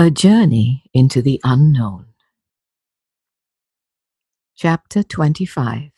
A Journey into the Unknown. Chapter 25.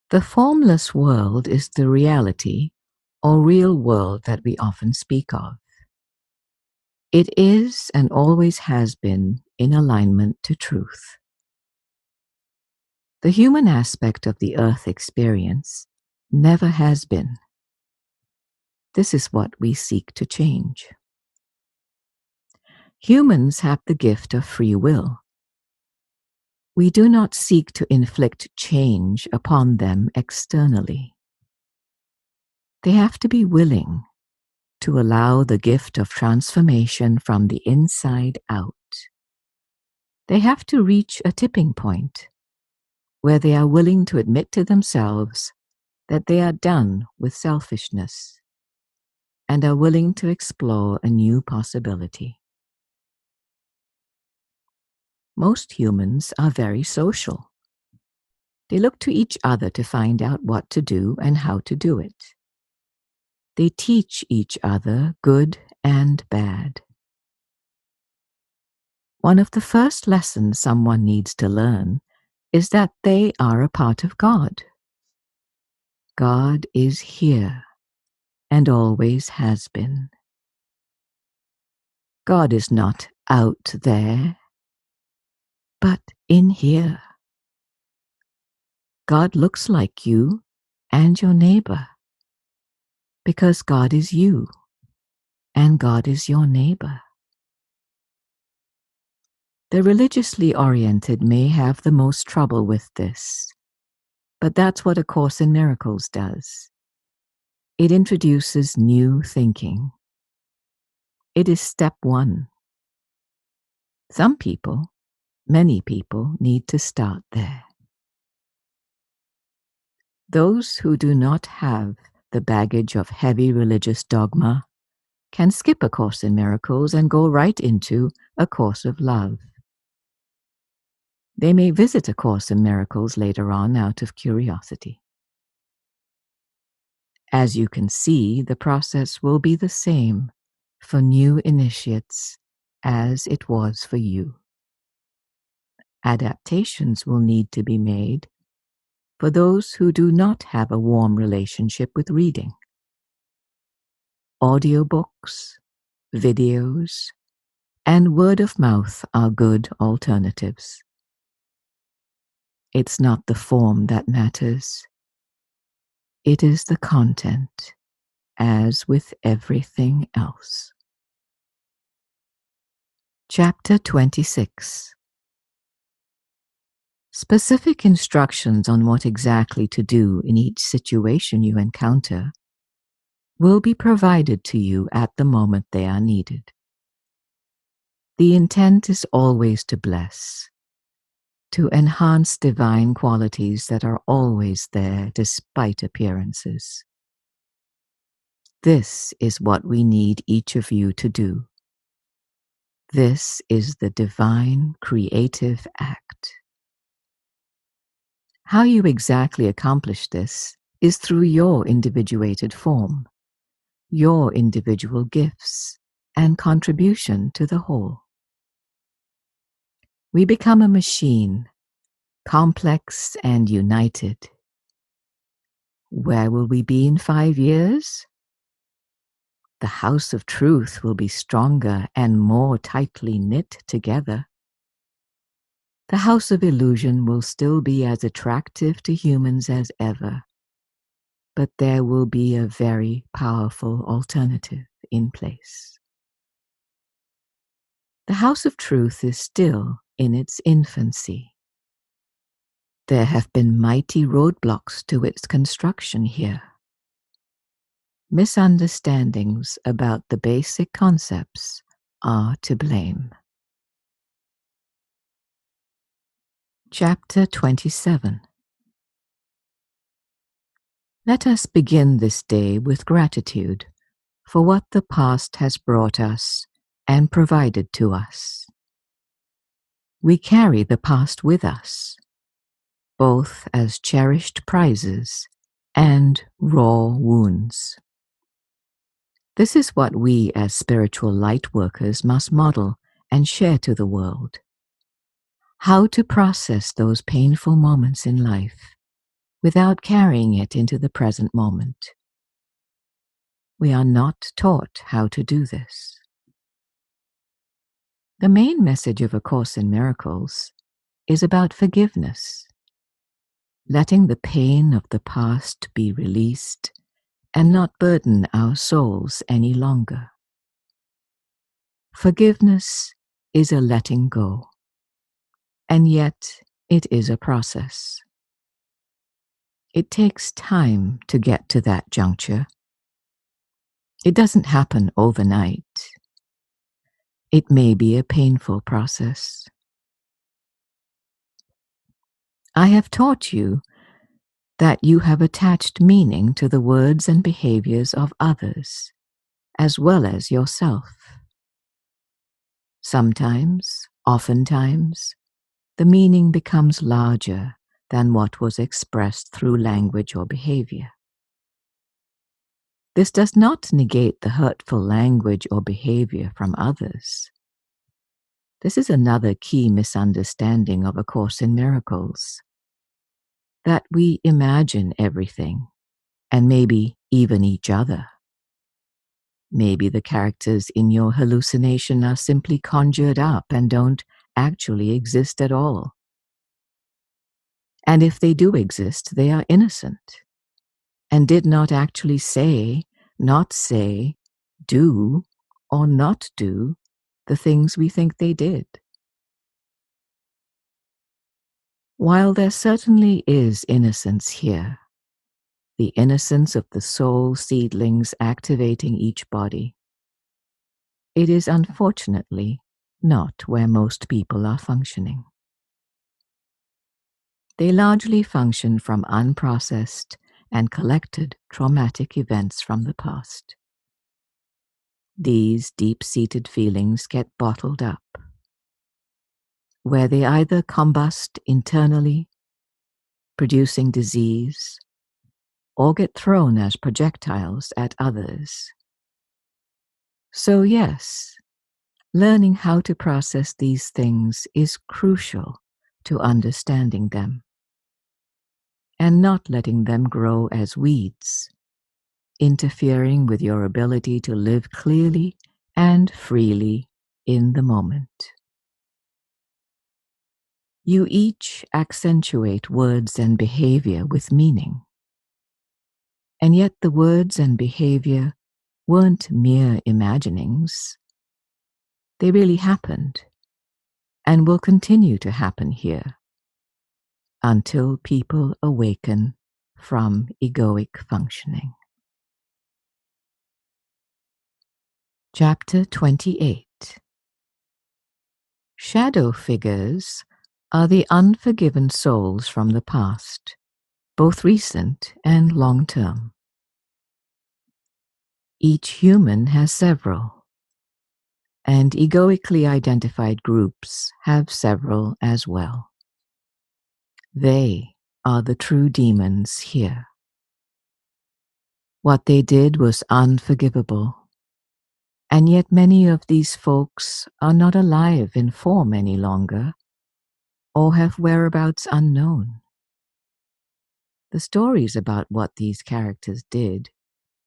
The formless world is the reality or real world that we often speak of. It is and always has been in alignment to truth. The human aspect of the earth experience never has been. This is what we seek to change. Humans have the gift of free will. We do not seek to inflict change upon them externally. They have to be willing to allow the gift of transformation from the inside out. They have to reach a tipping point where they are willing to admit to themselves that they are done with selfishness and are willing to explore a new possibility. Most humans are very social. They look to each other to find out what to do and how to do it. They teach each other good and bad. One of the first lessons someone needs to learn is that they are a part of God. God is here and always has been. God is not out there, but in here. God looks like you and your neighbor because God is you and God is your neighbor. The religiously oriented may have the most trouble with this, but that's what A Course in Miracles does. It introduces new thinking. It is step one. Some people, many people, need to start there. Those who do not have the baggage of heavy religious dogma can skip A Course in Miracles and go right into A Course of Love. They may visit A Course in Miracles later on out of curiosity. As you can see, the process will be the same for new initiates as it was for you. Adaptations will need to be made for those who do not have a warm relationship with reading. Audiobooks, videos, and word of mouth are good alternatives. It's not the form that matters. It is the content, as with everything else. Chapter 26. Specific instructions on what exactly to do in each situation you encounter will be provided to you at the moment they are needed. The intent is always to bless, to enhance divine qualities that are always there despite appearances. This is what we need each of you to do. This is the divine creative act. How you exactly accomplish this is through your individuated form, your individual gifts, and contribution to the whole. We become a machine, complex and united. Where will we be in 5 years? The house of truth will be stronger and more tightly knit together. The house of illusion will still be as attractive to humans as ever, but there will be a very powerful alternative in place. The house of truth is still in its infancy. There have been mighty roadblocks to its construction here. Misunderstandings about the basic concepts are to blame. Chapter 27. Let us begin this day with gratitude for what the past has brought us and provided to us. We carry the past with us, both as cherished prizes and raw wounds. This is what we as spiritual light workers must model and share to the world. How to process those painful moments in life without carrying it into the present moment. We are not taught how to do this. The main message of A Course in Miracles is about forgiveness, letting the pain of the past be released and not burden our souls any longer. Forgiveness is a letting go, and yet it is a process. It takes time to get to that juncture. It doesn't happen overnight. It may be a painful process. I have taught you that you have attached meaning to the words and behaviors of others, as well as yourself. Sometimes, oftentimes, the meaning becomes larger than what was expressed through language or behavior. This does not negate the hurtful language or behavior from others. This is another key misunderstanding of A Course in Miracles, that we imagine everything, and maybe even each other. Maybe the characters in your hallucination are simply conjured up and don't actually exist at all. And if they do exist, they are innocent and did not actually say, not say, do, or not do the things we think they did. While there certainly is innocence here, the innocence of the soul seedlings activating each body, it is unfortunately not where most people are functioning. They largely function from unprocessed and collected traumatic events from the past. These deep-seated feelings get bottled up, where they either combust internally, producing disease, or get thrown as projectiles at others. So yes, learning how to process these things is crucial to understanding them, and not letting them grow as weeds, interfering with your ability to live clearly and freely in the moment. You each accentuate words and behavior with meaning, and yet the words and behavior weren't mere imaginings. They really happened, and will continue to happen here, until people awaken from egoic functioning. Chapter 28. Shadow figures are the unforgiven souls from the past, both recent and long-term. Each human has several, and egoically identified groups have several as well. They are the true demons here. What they did was unforgivable, and yet many of these folks are not alive in form any longer, or have whereabouts unknown. The stories about what these characters did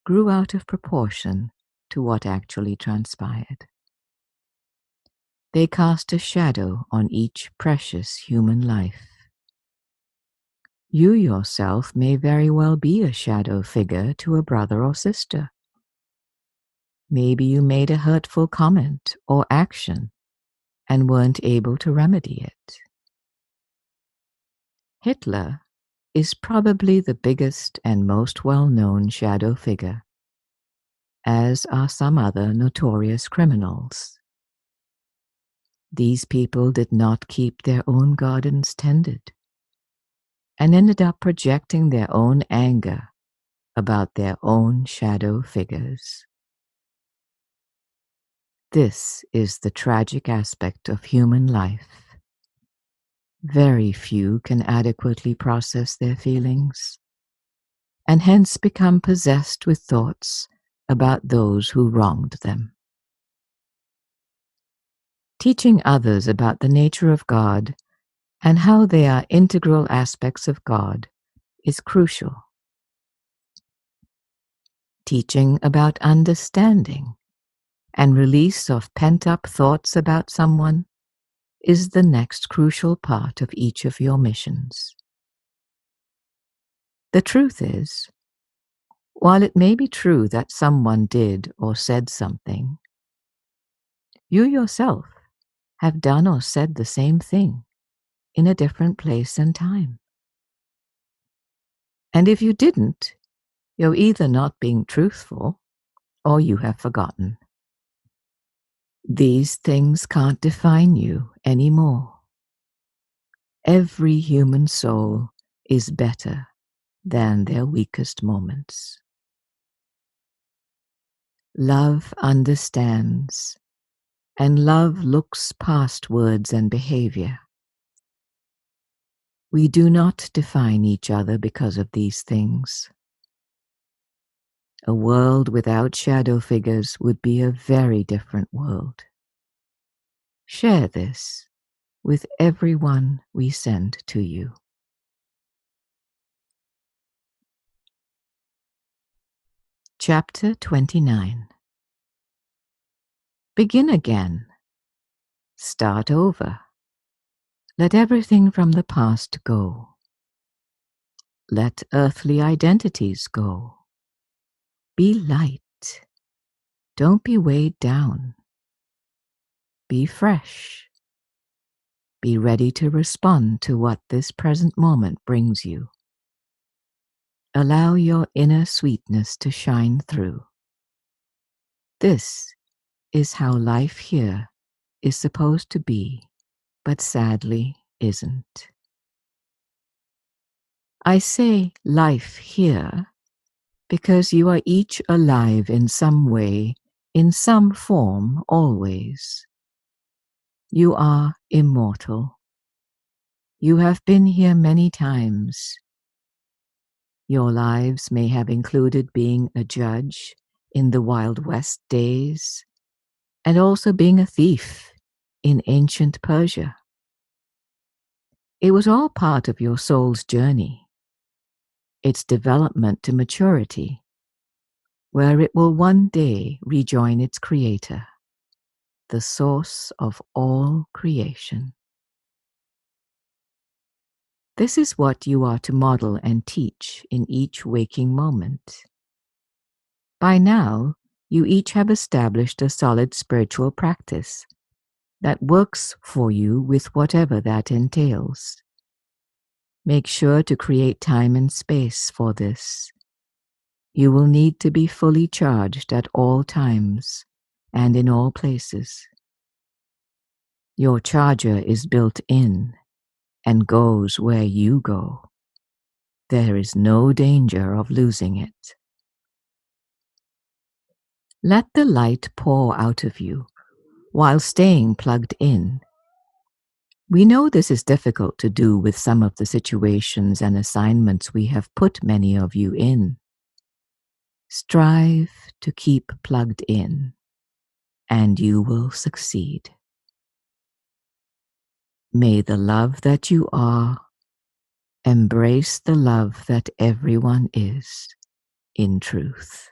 grew out of proportion to what actually transpired. They cast a shadow on each precious human life. You yourself may very well be a shadow figure to a brother or sister. Maybe you made a hurtful comment or action and weren't able to remedy it. Hitler is probably the biggest and most well-known shadow figure, as are some other notorious criminals. These people did not keep their own gardens tended, and ended up projecting their own anger about their own shadow figures. This is the tragic aspect of human life. Very few can adequately process their feelings, and hence become possessed with thoughts about those who wronged them. Teaching others about the nature of God and how they are integral aspects of God is crucial. Teaching about understanding and release of pent-up thoughts about someone is the next crucial part of each of your missions. The truth is, while it may be true that someone did or said something, you yourself have done or said the same thing in a different place and time. And if you didn't, you're either not being truthful or you have forgotten. These things can't define you anymore. Every human soul is better than their weakest moments. Love understands, and love looks past words and behavior. We do not define each other because of these things. A world without shadow figures would be a very different world. Share this with everyone we send to you. Chapter 29. Begin again. Start over. Let everything from the past go. Let earthly identities go. Be light. Don't be weighed down. Be fresh. Be ready to respond to what this present moment brings you. Allow your inner sweetness to shine through. This is how life here is supposed to be, but sadly isn't. I say life here because you are each alive in some way, in some form, always. You are immortal. You have been here many times. Your lives may have included being a judge in the Wild West days, and also being a thief in ancient Persia. It was all part of your soul's journey, its development to maturity, where it will one day rejoin its creator, the source of all creation. This is what you are to model and teach in each waking moment. By now, you each have established a solid spiritual practice that works for you with whatever that entails. Make sure to create time and space for this. You will need to be fully charged at all times and in all places. Your charger is built in and goes where you go. There is no danger of losing it. Let the light pour out of you while staying plugged in. We know this is difficult to do with some of the situations and assignments we have put many of you in. Strive to keep plugged in, and you will succeed. May the love that you are embrace the love that everyone is in truth.